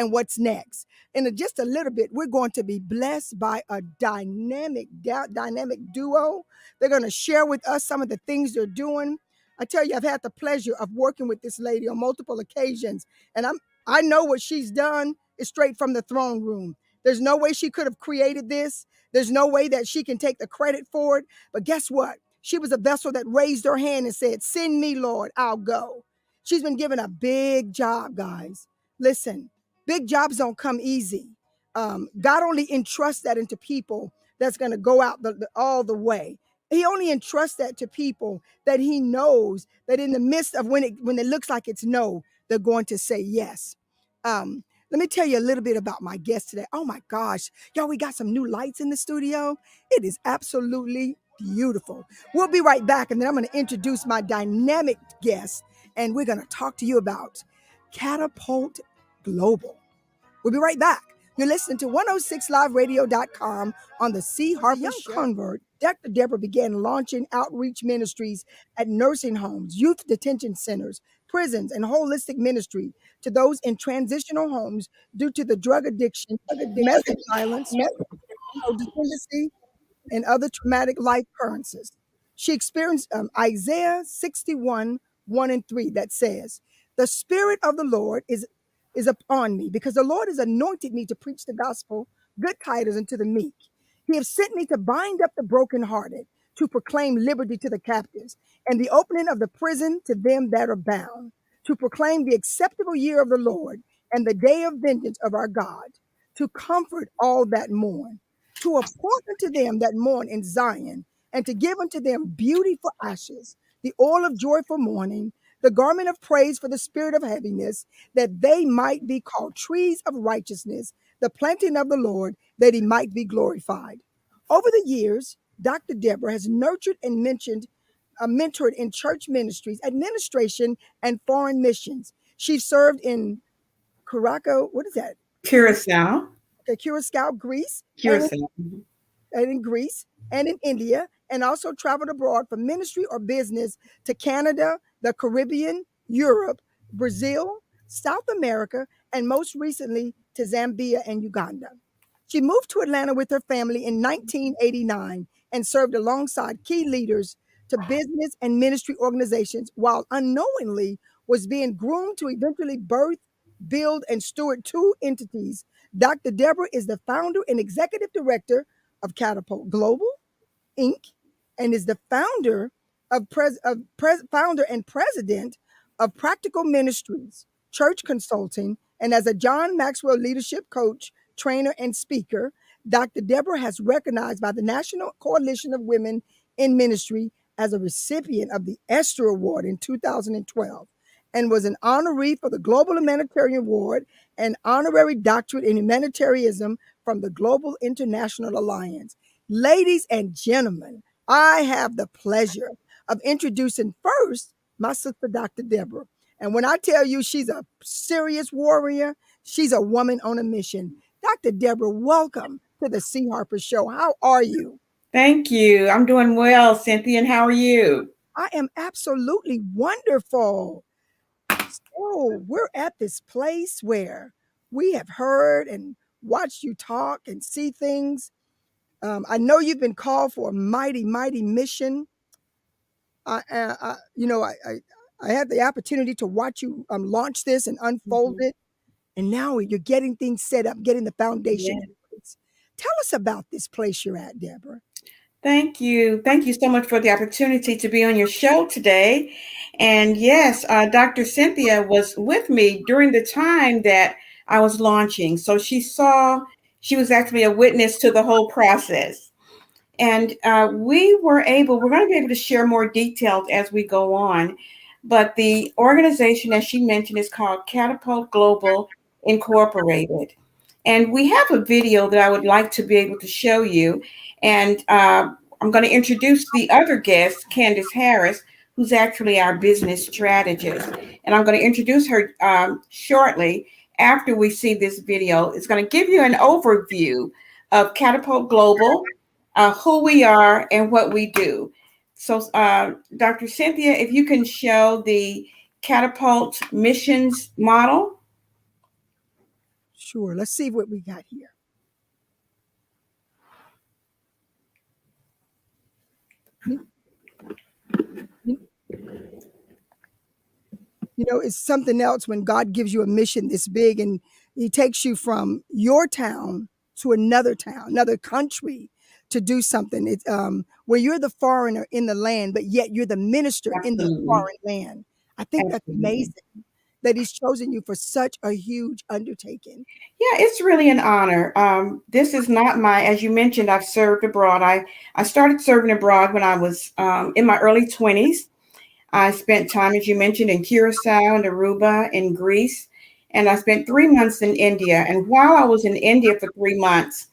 and what's next. In just a little bit, we're going to be blessed by a dynamic duo. They're going to share with us some of the things they're doing. I tell you, I've had the pleasure of working with this lady on multiple occasions, and I know what she's done is straight from the throne room. There's no way she could have created this. There's no way that she can take the credit for it. But guess what? She was a vessel that raised her hand and said, "Send me, Lord, I'll go." She's been given a big job, guys. Listen, big jobs don't come easy. God only entrusts that into people that's going to go out all the way. He only entrusts that to people that he knows that in the midst of when it looks like it's no, they're going to say yes. Let me tell you a little bit about my guest today. Oh my gosh, y'all, we got some new lights in the studio. It is absolutely beautiful. We'll be right back, and then I'm going to introduce my dynamic guest, and we're going to talk to you about Catapult Global. We'll be right back. You're listening to 106liveradio.com on the C. Harper Show. Convert, Dr. Deborah began launching outreach ministries at nursing homes, youth detention centers, prisons, and holistic ministry to those in transitional homes due to the drug addiction, domestic violence, dependency, and other traumatic life occurrences. She experienced Isaiah 61, 1 and 3 that says, "The Spirit of the Lord is upon me, because the Lord has anointed me to preach the gospel, good tidings unto the meek. He has sent me to bind up the brokenhearted, to proclaim liberty to the captives, and the opening of the prison to them that are bound, to proclaim the acceptable year of the Lord, and the day of vengeance of our God, to comfort all that mourn, to appoint unto them that mourn in Zion, and to give unto them beauty for ashes, the oil of joy for mourning, the garment of praise for the spirit of heaviness, that they might be called trees of righteousness, the planting of the Lord, that he might be glorified." Over the years, Dr. Deborah has nurtured and mentored in church ministries, administration, and foreign missions. She served in what is that? Curacao. Okay, Curacao, Greece, Curacao. and in Greece and in India, and also traveled abroad for ministry or business to Canada, the Caribbean, Europe, Brazil, South America, and most recently to Zambia and Uganda. She moved to Atlanta with her family in 1989 and served alongside key leaders to business and ministry organizations while unknowingly was being groomed to eventually birth, build, and steward two entities. Dr. Deborah is the founder and executive director of Catapult Global, Inc., and is the founder founder and president of Practical Ministries, Church Consulting, and as a John Maxwell leadership coach, trainer, and speaker. Dr. Deborah has recognized by the National Coalition of Women in Ministry as a recipient of the Esther Award in 2012 and was an honoree for the Global Humanitarian Award and honorary doctorate in humanitarianism from the Global International Alliance. Ladies and gentlemen, I have the pleasure of introducing first my sister, Dr. Deborah. And when I tell you she's a serious warrior, she's a woman on a mission. Dr. Deborah, welcome to the C. Harper Show. How are you? Thank you. I'm doing well, Cynthia. And how are you? I am absolutely wonderful. So we're at this place where we have heard and watched you talk and see things. I know you've been called for a mighty, mighty mission. I had the opportunity to watch you launch this and unfold it, and now you're getting things set up, getting the foundation in place. Tell us about this place you're at, Deborah. Thank you. Thank you so much for the opportunity to be on your show today. And yes, Dr. Cynthia was with me during the time that I was launching. So she was actually a witness to the whole process. And we're going to be able to share more details as we go on. But the organization, as she mentioned, is called Catapult Global Incorporated. And we have a video that I would like to be able to show you. And I'm going to introduce the other guest, Candace Harris, who's actually our business strategist. And I'm going to introduce her shortly after we see this video. It's going to give you an overview of Catapult Global, who we are and what we do. So, Dr. Cynthia, if you can show the Catapult missions model. Sure. Let's see what we got here. You, you- you know, it's something else when God gives you a mission this big and he takes you from your town to another town, another country to do something. It's where you're the foreigner in the land, but yet you're the minister in the Absolutely. foreign land. I think that's Absolutely. amazing that he's chosen you for such a huge undertaking. Yeah, it's really an honor. This is not my, as you mentioned, I've served abroad. I started serving abroad when I was in my early 20s. I spent time, as you mentioned, in Curacao and Aruba in Greece, and I spent 3 months in India. And while I was in India for 3 months,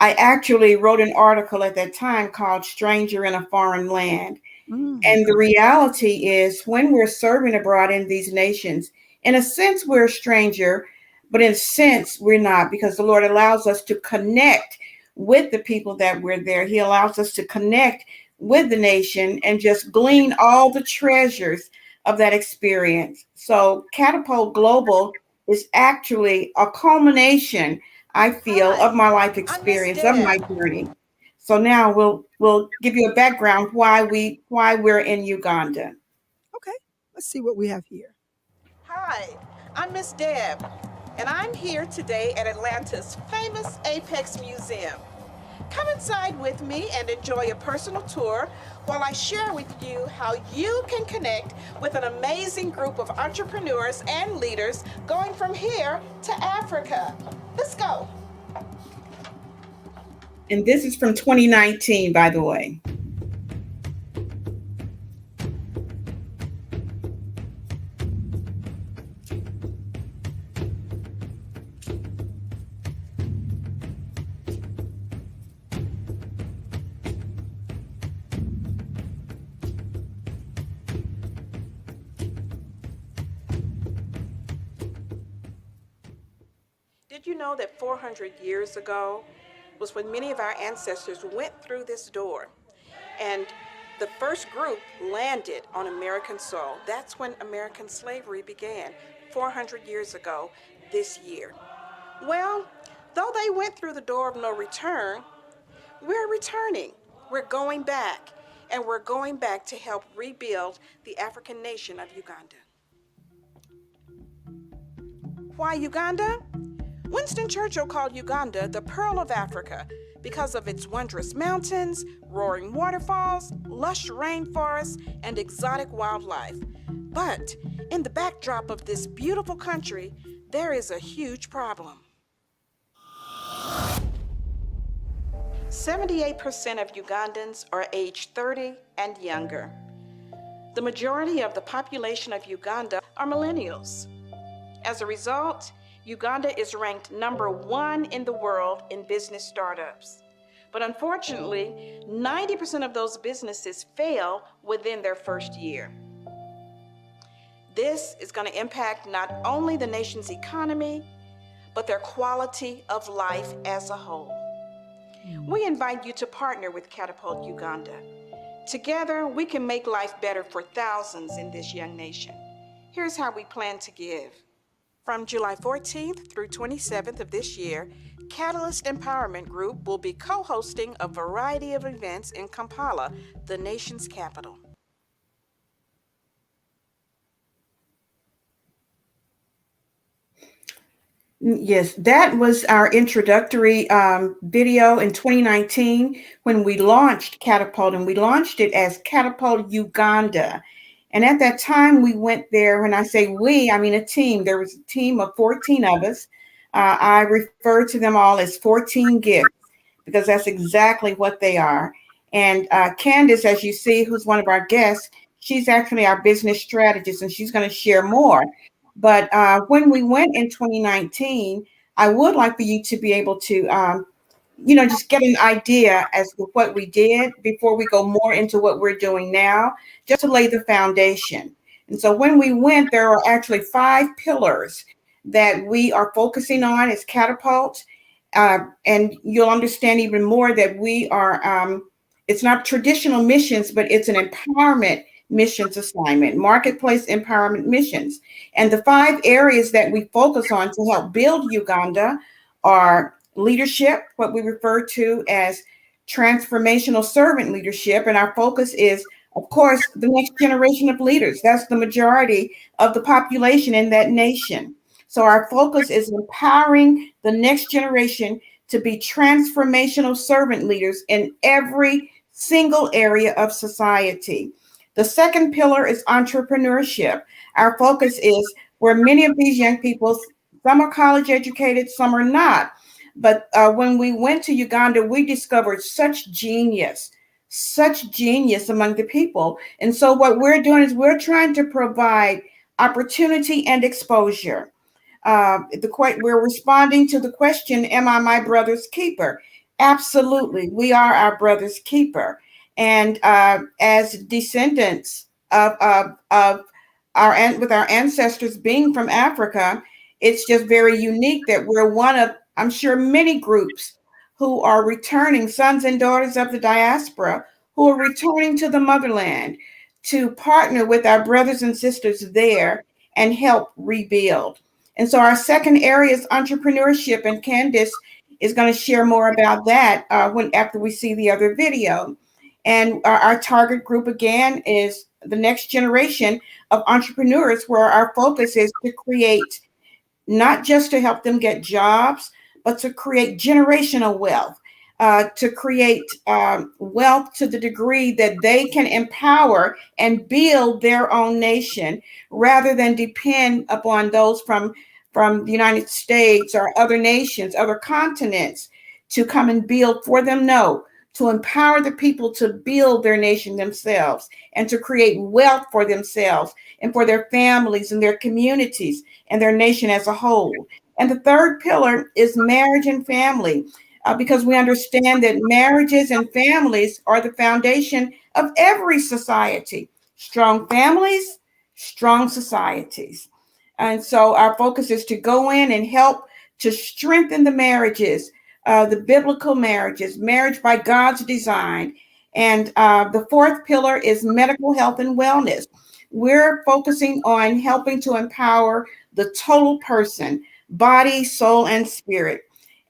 I actually wrote an article at that time called Stranger in a Foreign Land. Mm. And the reality is, when we're serving abroad in these nations, in a sense, we're a stranger, but in a sense, we're not, because the Lord allows us to connect with the people that we're there. He allows us to connect with the nation and just glean all the treasures of that experience. So, Catapult Global is actually a culmination, I feel, of Hi, my life I'm Miss experience, of my Deb. journey. So now we'll give you a background why we're in Uganda. Okay, let's see what we have here. Hi, I'm Miss Deb, and I'm here today at Atlanta's famous Apex Museum. Come inside with me and enjoy a personal tour while I share with you how you can connect with an amazing group of entrepreneurs and leaders going from here to Africa. Let's go. And this is from 2019, by the way. Did you know that 400 years ago was when many of our ancestors went through this door? And the first group landed on American soil. That's when American slavery began, 400 years ago this year. Well, though they went through the door of no return, we're returning. We're going back, and we're going back to help rebuild the African nation of Uganda. Why Uganda? Winston Churchill called Uganda the Pearl of Africa because of its wondrous mountains, roaring waterfalls, lush rainforests, and exotic wildlife. But in the backdrop of this beautiful country, there is a huge problem. 78% of Ugandans are aged 30 and younger. The majority of the population of Uganda are millennials. As a result, Uganda is ranked #1 in the world in business startups. But unfortunately, 90% of those businesses fail within their first year. This is going to impact not only the nation's economy, but their quality of life as a whole. We invite you to partner with Catapult Uganda. Together, we can make life better for thousands in this young nation. Here's how we plan to give. From July 14th through 27th of this year, Catalyst Empowerment Group will be co-hosting a variety of events in Kampala, the nation's capital. Yes, that was our introductory video in 2019 when we launched Catapult, and we launched it as Catapult Uganda. And at that time, we went there. When I say we, I mean a team. There was a team of 14 of us. I refer to them all as 14 gifts because that's exactly what they are. And Candace, as you see, who's one of our guests, she's actually our business strategist, and she's going to share more. But when we went in 2019, I would like for you to be able to, just get an idea as to what we did before we go more into what we're doing now, just to lay the foundation. And so when we went, there are actually 5 pillars that we are focusing on as Catapult. And you'll understand even more that we are, it's not traditional missions, but it's an empowerment missions assignment, marketplace empowerment missions. And the 5 areas that we focus on to help build Uganda are leadership, what we refer to as transformational servant leadership. And our focus is, of course, the next generation of leaders. That's the majority of the population in that nation. So our focus is empowering the next generation to be transformational servant leaders in every single area of society. The second pillar is entrepreneurship. Our focus is where many of these young people, some are college educated, some are not. But when we went to Uganda, we discovered such genius among the people. And so what we're doing is we're trying to provide opportunity and exposure. We're responding to the question, am I my brother's keeper? Absolutely, we are our brother's keeper. And as descendants of with our ancestors being from Africa, it's just very unique that we're one of, I'm sure, many groups who are returning, sons and daughters of the diaspora, who are returning to the motherland to partner with our brothers and sisters there and help rebuild. And so our second area is entrepreneurship, and Candace is going to share more about that after we see the other video. And our target group, again, is the next generation of entrepreneurs, where our focus is to create, not just to help them get jobs, but to create generational wealth, to create wealth to the degree that they can empower and build their own nation rather than depend upon those from the United States or other nations, other continents to come and build for them. No, to empower the people to build their nation themselves and to create wealth for themselves and for their families and their communities and their nation as a whole. And the third pillar is marriage and family, because we understand that marriages and families are the foundation of every society. Strong families, strong societies. And so our focus is to go in and help to strengthen the marriages, the biblical marriages, marriage by God's design. And the fourth pillar is medical health and wellness. We're focusing on helping to empower the total person, body, soul, and spirit.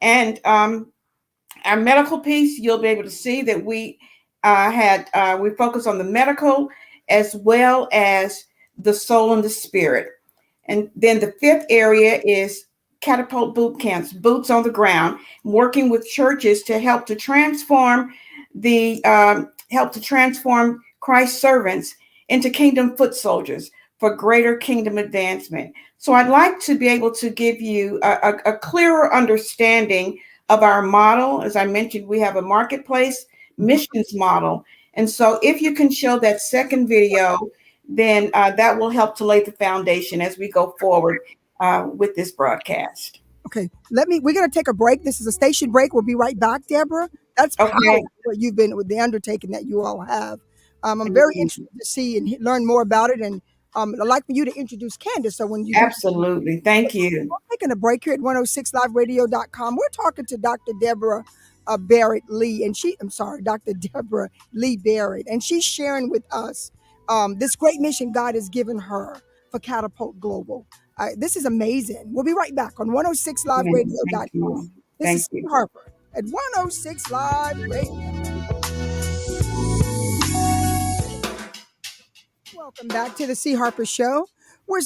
And our medical piece, you'll be able to see that we focus on the medical as well as the soul and the spirit. And then the fifth area is Catapult boot camps, boots on the ground, working with churches to help to transform Christ's servants into kingdom foot soldiers for greater kingdom advancement. So I'd like to be able to give you a clearer understanding of our model. As I mentioned, we have a marketplace missions model. And so if you can show that second video, then that will help to lay the foundation as we go forward with this broadcast. Okay, we're going to take a break. This is a station break. We'll be right back, Deborah. That's Okay. powerful, what you've been with the undertaking that you all have. I'm very interested to see and learn more about it. And I'd like for you to introduce Candace. So when you Absolutely. Thank you. We're taking a break here at 106liveradio.com. We're talking to Dr. Deborah Barrett Lee, and Dr. Deborah Lee Barrett, and she's sharing with us this great mission God has given her for Catapult Global. This is amazing. We'll be right back on 106liveradio.com. This is Harper at 106 Live Radio. Welcome back to the C. Harper Show. We're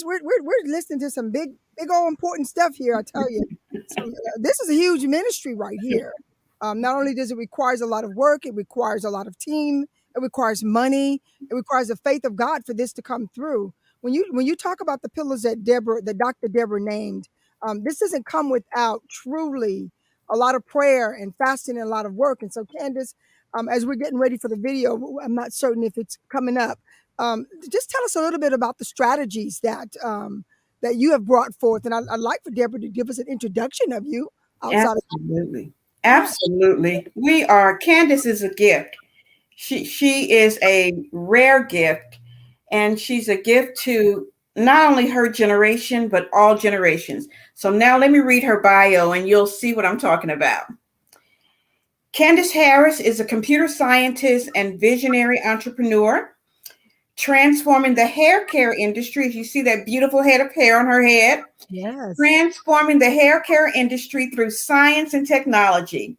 listening to some big old important stuff here, I tell you. So, this is a huge ministry right here. Not only does it require a lot of work, it requires a lot of team, it requires money, it requires the faith of God for this to come through. When you talk about the pillars that Dr. Deborah named, this doesn't come without truly a lot of prayer and fasting and a lot of work. And so, Candace, as we're getting ready for the video, I'm not certain if it's coming up. Just tell us a little bit about the strategies that you have brought forth. And I'd like for Deborah to give us an introduction of you outside Absolutely. Absolutely. Candace is a gift. She is a rare gift, and she's a gift to not only her generation, but all generations. So now let me read her bio and you'll see what I'm talking about. Candace Harris is a computer scientist and visionary entrepreneur. transforming the hair care industry. As you see that beautiful head of hair on her head, Yes. transforming the hair care industry through science and technology.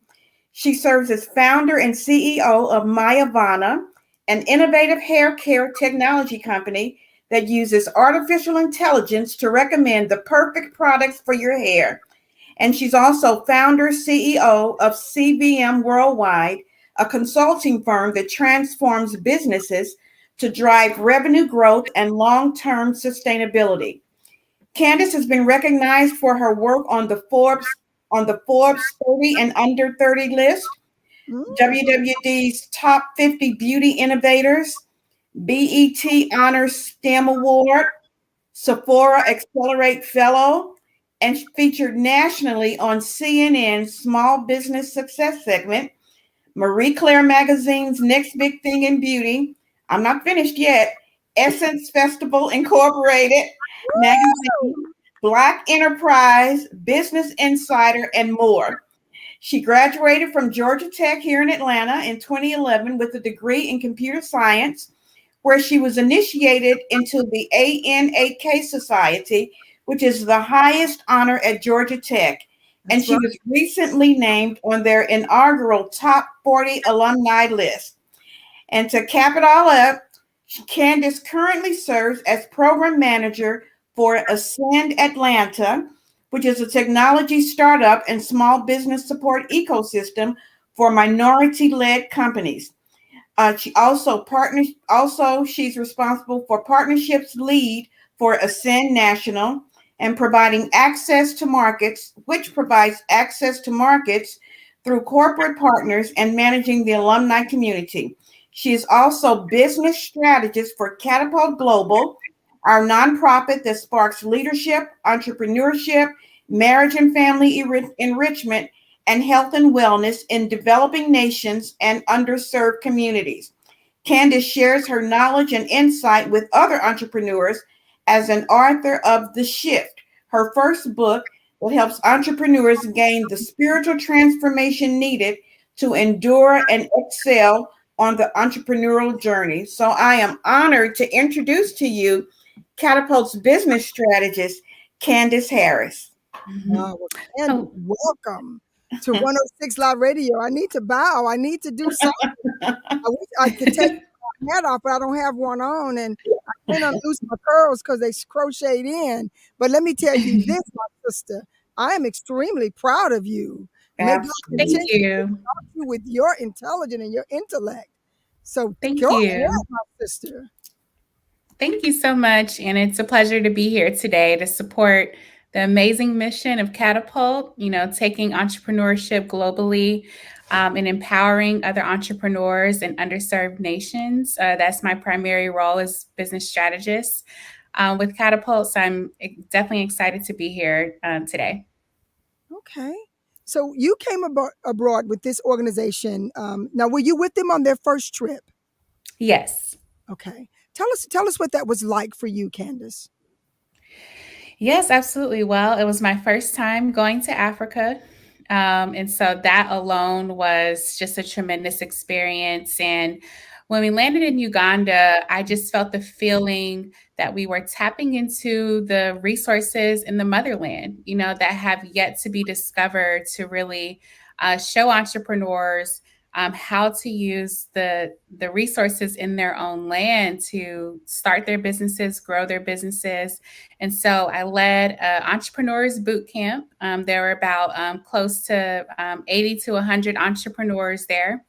She serves as founder and CEO of Mayavana, an innovative hair care technology company that uses artificial intelligence to recommend the perfect products for your hair. And she's also founder, CEO of CVM Worldwide, a consulting firm that transforms businesses to drive revenue growth and long-term sustainability. Candace has been recognized for her work on the Forbes 30 and under 30 list, Mm. WWD's top 50 beauty innovators, BET Honors STEM Award, Sephora Accelerate Fellow, and featured nationally on CNN's Small Business Success segment, Marie Claire Magazine's Next Big Thing in Beauty. I'm not finished yet. Essence Festival Incorporated magazine, Black Enterprise, Business Insider, and more. She graduated from Georgia Tech here in Atlanta in 2011 with a degree in computer science, where she was initiated into the ANAK Society, which is the highest honor at Georgia Tech. And That's she right. was recently named on their inaugural top 40 alumni list. And to cap it all up, Candace currently serves as program manager for Ascend Atlanta, which is a technology startup and small business support ecosystem for minority-led companies. She also partners. Also, she's responsible for partnerships lead for Ascend National and providing access to markets, which provides access to markets through corporate partners and managing the alumni community. She is also business strategist for Catapult Global, our nonprofit that sparks leadership, entrepreneurship, marriage and family enrichment, and health and wellness in developing nations and underserved communities. Candace shares her knowledge and insight with other entrepreneurs as an author of The Shift, her first book that helps entrepreneurs gain the spiritual transformation needed to endure and excel on the entrepreneurial journey. So I am honored to introduce to you Catapult's business strategist, Candace Harris. Well, Candace, Oh, welcome to 106 Live Radio. I need to bow. I need to do something. I wish I could take my hat off, but I don't have one on, and I can't unloose my curls because they crocheted in. But let me tell you this, my sister, I am extremely proud of you. May God thank continue Absolutely. to you. help you with your intelligence and your intellect. So Thank go ahead, you. my sister. Thank you so much. And it's a pleasure to be here today to support the amazing mission of Catapult, taking entrepreneurship globally and empowering other entrepreneurs in underserved nations. That's my primary role as business strategist with Catapult. So I'm definitely excited to be here today. Okay. So you came abroad with this organization. Now, were you with them on their first trip? Yes. Okay. Tell us what that was like for you, Candace. Yes, absolutely. Well, it was my first time going to Africa. And so that alone was just a tremendous experience. And when we landed in Uganda, I just felt the feeling that we were tapping into the resources in the motherland, that have yet to be discovered to really show entrepreneurs how to use the resources in their own land to start their businesses, grow their businesses. And so I led an entrepreneurs boot camp. There were about close to 80 to 100 entrepreneurs there.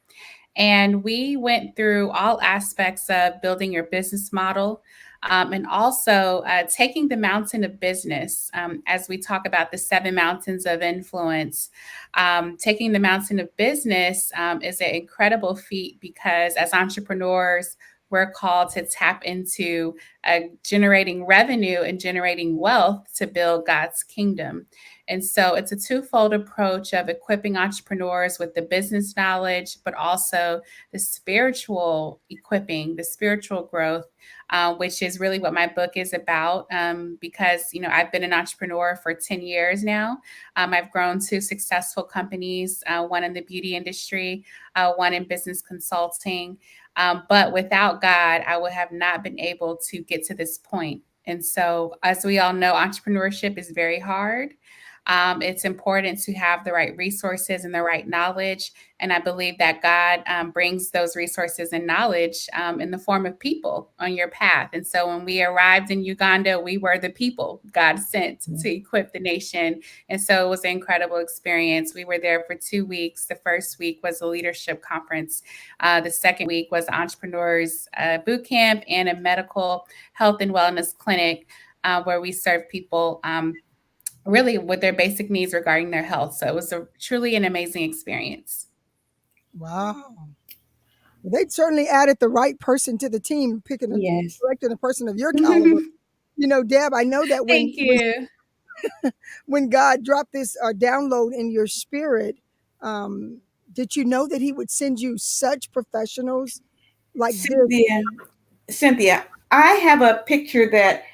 And we went through all aspects of building your business model, and also taking the mountain of business. As we talk about the 7 mountains of influence, taking the mountain of business is an incredible feat because as entrepreneurs, we're called to tap into generating revenue and generating wealth to build God's kingdom. And so it's a twofold approach of equipping entrepreneurs with the business knowledge, but also the spiritual equipping, the spiritual growth, which is really what my book is about. Because, I've been an entrepreneur for 10 years now. I've grown two successful companies, one in the beauty industry, one in business consulting. But without God, I would have not been able to get to this point. And so, as we all know, entrepreneurship is very hard. It's important to have the right resources and the right knowledge. And I believe that God brings those resources and knowledge in the form of people on your path. And so when we arrived in Uganda, we were the people God sent to equip the nation. And so it was an incredible experience. We were there for 2 weeks. The first week was a leadership conference. The second week was entrepreneurs boot camp and a medical health and wellness clinic where we serve people really with their basic needs regarding their health. So it was truly an amazing experience. Wow. Well, they certainly added the right person to the team, selecting a person of your caliber. Deb, I know that Thank you. when God dropped this download in your spirit, did you know that he would send you such professionals like Cynthia, I have a picture that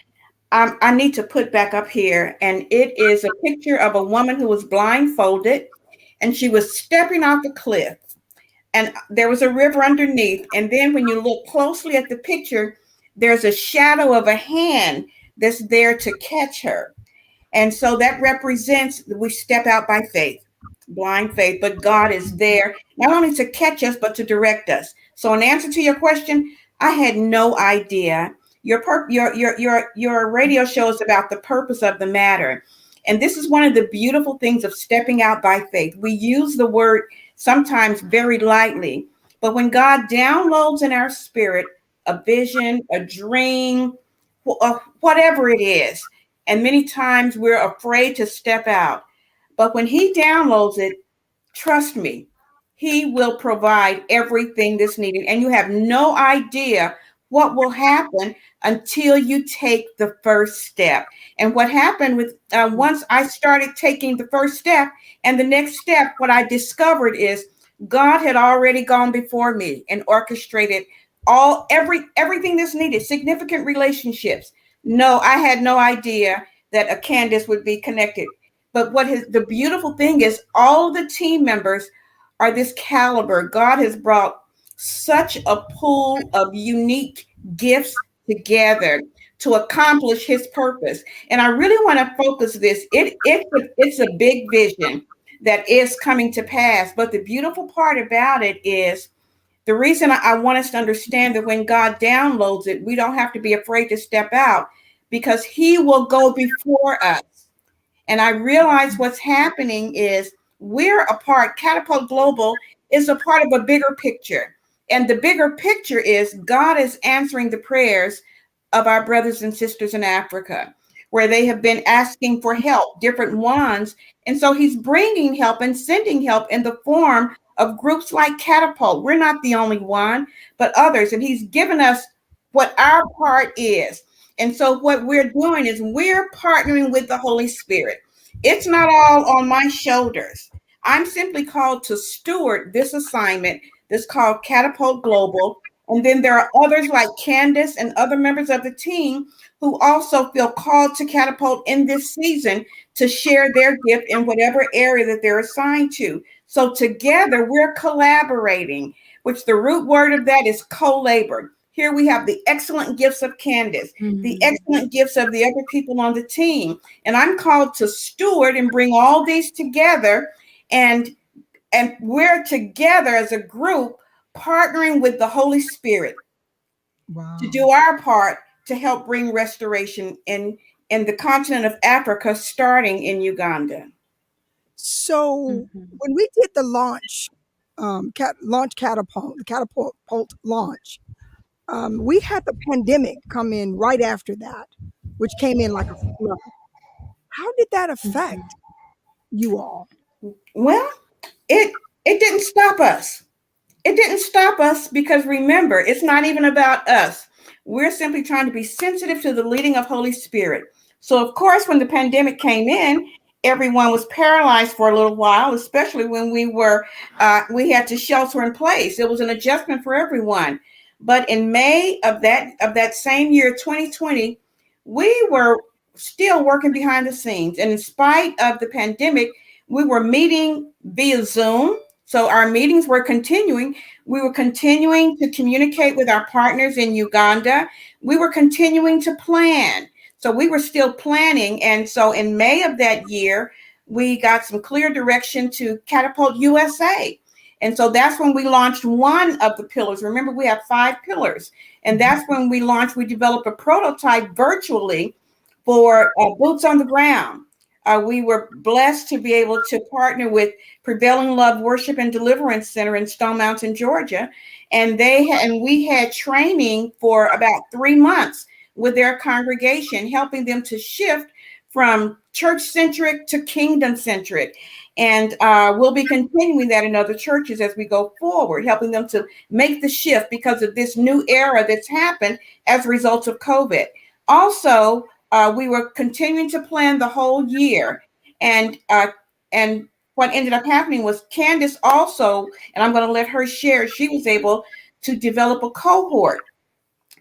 I need to put back up here, and it is a picture of a woman who was blindfolded, and she was stepping off the cliff, and there was a river underneath. And then when you look closely at the picture, there's a shadow of a hand that's there to catch her. And so that represents we step out by faith, blind faith, but God is there not only to catch us, but to direct us. So in answer to your question, I had no idea. Your radio show is about the purpose of the matter. And this is one of the beautiful things of stepping out by faith. We use the word sometimes very lightly, but when God downloads in our spirit a vision, a dream, whatever it is, and many times we're afraid to step out. But when he downloads it, trust me, he will provide everything that's needed. And you have no idea what will happen until you take the first step. And what happened with once I started taking the first step and the next step, what I discovered is God had already gone before me and orchestrated everything that's needed, significant relationships. No, I had no idea that a Candace would be connected. But the beautiful thing is all the team members are this caliber. God has brought such a pool of unique gifts together to accomplish his purpose. And I really want to focus this. It's a big vision that is coming to pass. But the beautiful part about it is the reason I want us to understand that when God downloads it, we don't have to be afraid to step out because he will go before us. And I realize what's happening is we're a part, Catapult Global is a part of a bigger picture. And the bigger picture is God is answering the prayers of our brothers and sisters in Africa, where they have been asking for help, different ones. And so he's bringing help and sending help in the form of groups like Catapult. We're not the only one, but others. And he's given us what our part is. And so what we're doing is we're partnering with the Holy Spirit. It's not all on my shoulders. I'm simply called to steward this assignment that's called Catapult Global. And then there are others like Candace and other members of the team who also feel called to Catapult in this season to share their gift in whatever area that they're assigned to. So together we're collaborating, which the root word of that is co-labor. Here we have the excellent gifts of Candace, the excellent gifts of the other people on the team. And I'm called to steward and bring all these together. And we're together as a group partnering with the Holy Spirit to do our part to help bring restoration in the continent of Africa, starting in Uganda. So when we did the launch, Catapult, the Catapult launch, we had the pandemic come in right after that, which came in like a flood. How did that affect you all? Well, it didn't stop us. It didn't stop us because remember, it's not even about us. We're simply trying to be sensitive to the leading of Holy Spirit. So of course, when the pandemic came in, everyone was paralyzed for a little while, especially when we had to shelter in place. It was an adjustment for everyone. But in May of that same year, 2020, we were still working behind the scenes. And in spite of the pandemic, we were meeting via Zoom. So our meetings were continuing. We were continuing to communicate with our partners in Uganda. We were continuing to plan. So we were still planning. And so in May of that year, we got some clear direction to Catapult USA. And so that's when we launched one of the pillars. Remember, we have 5 pillars. And that's when we developed a prototype virtually for boots on the ground. We were blessed to be able to partner with Prevailing Love Worship and Deliverance Center in Stone Mountain, Georgia. And we had training for about 3 months with their congregation, helping them to shift from church-centric to kingdom-centric. And we'll be continuing that in other churches as we go forward, helping them to make the shift because of this new era that's happened as a result of COVID. Also, we were continuing to plan the whole year. And what ended up happening was Candace also, and I'm going to let her share, she was able to develop a cohort.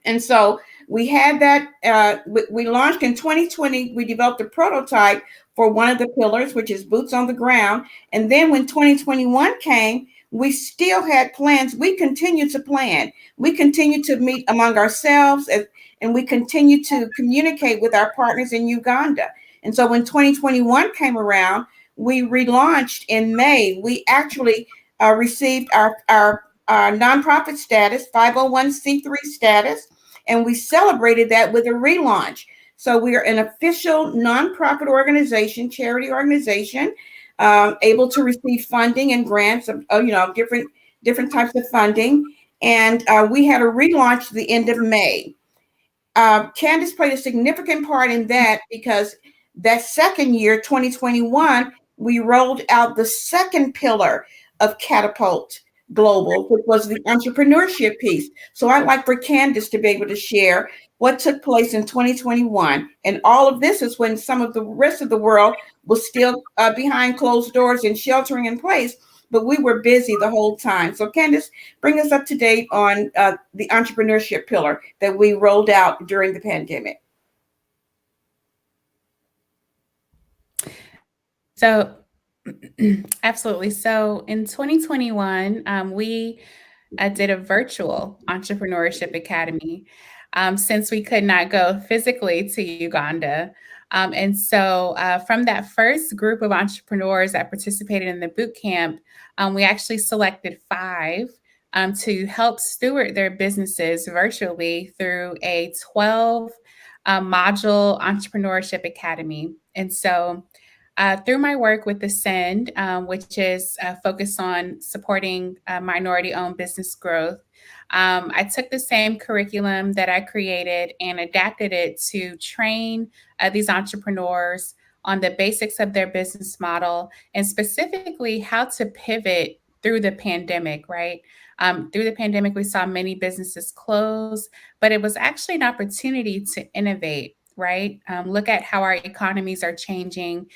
And so we had that, we launched in 2020, we developed a prototype for one of the pillars, which is boots on the ground. And then when 2021 came, we still had plans. We continued to plan. We continued to meet among ourselves, and we continued to communicate with our partners in Uganda. And so when 2021 came around, we relaunched in May. We actually received our nonprofit status, 501c3 status, and we celebrated that with a relaunch. So we are an official nonprofit organization, charity organization, able to receive funding and grants of different types of funding. And we had a relaunch at the end of May. Candace played a significant part in that because that second year, 2021, we rolled out the second pillar of Catapult Global, which was the entrepreneurship piece. So I'd like for Candace to be able to share what took place in 2021. And all of this is when some of the rest of the world was still behind closed doors and sheltering in place, but we were busy the whole time. So Candace, bring us up to date on the entrepreneurship pillar that we rolled out during the pandemic. So absolutely. So in 2021, we did a virtual entrepreneurship academy since we could not go physically to Uganda. And so from that first group of entrepreneurs that participated in the boot camp, we actually selected 5 to help steward their businesses virtually through a 12 module entrepreneurship academy. And so through my work with the SEND, which is focused on supporting minority-owned business growth, I took the same curriculum that I created and adapted it to train these entrepreneurs on the basics of their business model and specifically how to pivot through the pandemic, right? Through the pandemic, we saw many businesses close, but it was actually an opportunity to innovate, right? Look at how our economies are changing,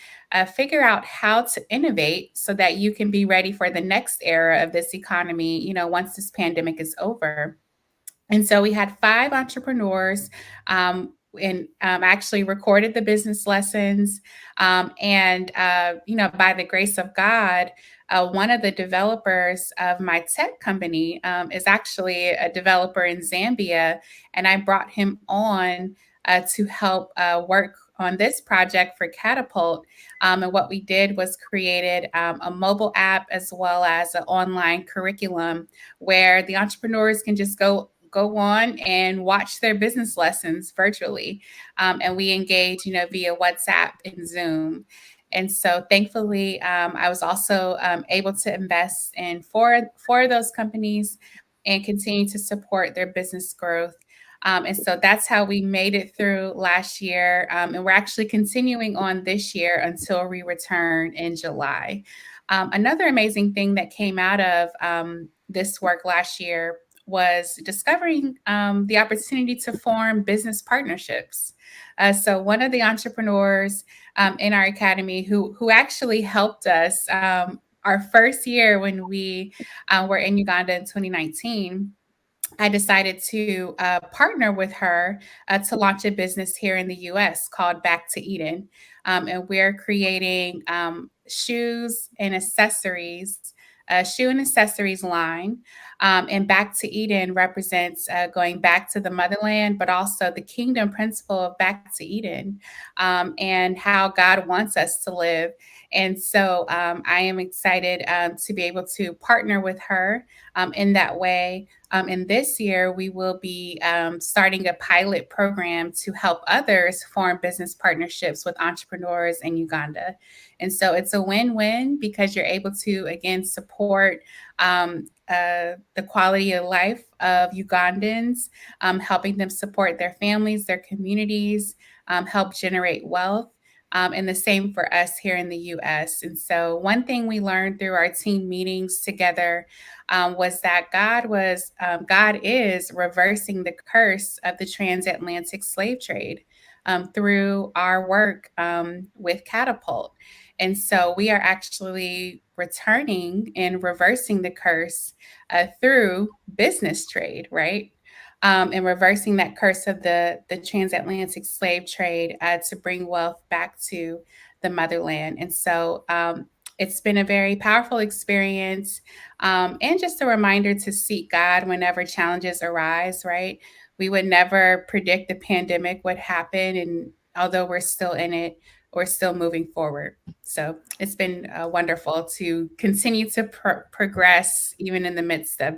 figure out how to innovate so that you can be ready for the next era of this economy, once this pandemic is over. And so we had 5 entrepreneurs and actually recorded the business lessons. And by the grace of God, one of the developers of my tech company is actually a developer in Zambia. And I brought him on to help work on this project for Catapult. And what we did was created a mobile app as well as an online curriculum where the entrepreneurs can just go on and watch their business lessons virtually. And we engage, via WhatsApp and Zoom. And so thankfully, I was also able to invest in four of those companies and continue to support their business growth. And so that's how we made it through last year. And we're actually continuing on this year until we return in July. Another amazing thing that came out of this work last year was discovering the opportunity to form business partnerships. So one of the entrepreneurs in our academy who actually helped us our first year when we were in Uganda in 2019. I decided to partner with her to launch a business here in the US called Back to Eden. And we're creating shoes and accessories, a shoe and accessories line. And Back to Eden represents going back to the motherland, but also the kingdom principle of Back to Eden, and how God wants us to live. And so I am excited to be able to partner with her in that way. And this year, we will be starting a pilot program to help others form business partnerships with entrepreneurs in Uganda. And so it's a win-win because you're able to, again, support the quality of life of Ugandans, helping them support their families, their communities, help generate wealth. And the same for us here in the US. And so, one thing we learned through our team meetings together was that God is reversing the curse of the transatlantic slave trade through our work with Catapult. And so we are actually returning and reversing the curse through business trade, right? And reversing that curse of the transatlantic slave trade to bring wealth back to the motherland. And so it's been a very powerful experience, and just a reminder to seek God whenever challenges arise, right? We would never predict the pandemic would happen. And although we're still in it, we're still moving forward. So it's been wonderful to continue to progress even in the midst of